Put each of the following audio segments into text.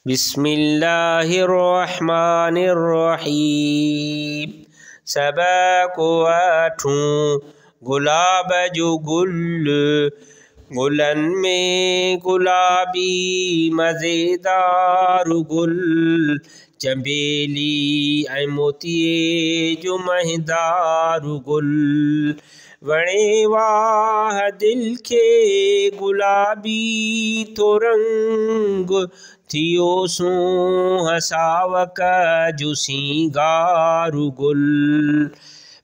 बिस्मिल्लाहिर्रहमानिर्रहीम। सबा को आठूं गुलाब जो गुल, गुलन में गुलाबी मज़ेदार गुल, चंबेली ऐं मोतिये जो महदार गुल। वणे वाह दिल के गुलाबी तो रंग, थियो सूंह सावक जो सिंगार गुल।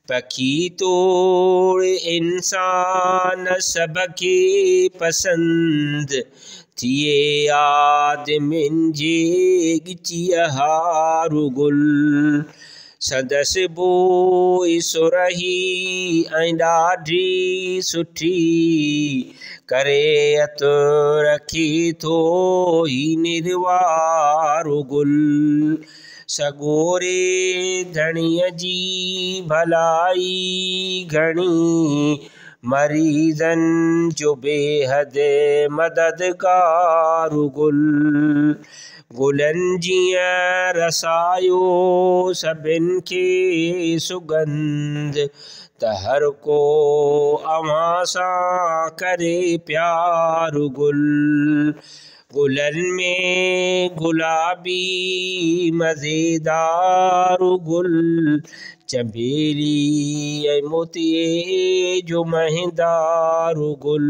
पखी तोड़ इंसान सबके पसंद, थिए आदमिन जे गिचियहार गुल। संदस बोई सुरही ऐं ॾाढी सुठी, करे अतु रखे थो ही निर्वार गुल। सॻोरे धणीअ जी भलाई घणी, मरीज़न जो बेहद मददगार गुल। गुलन जियां रसायो सभिन के सुगंध, त हर को अव्हां सां करे प्यार गुल। गुलन में गुलाबी मज़ेदार गुल, चंबेली ऐं मोतिये जो महदार गुल।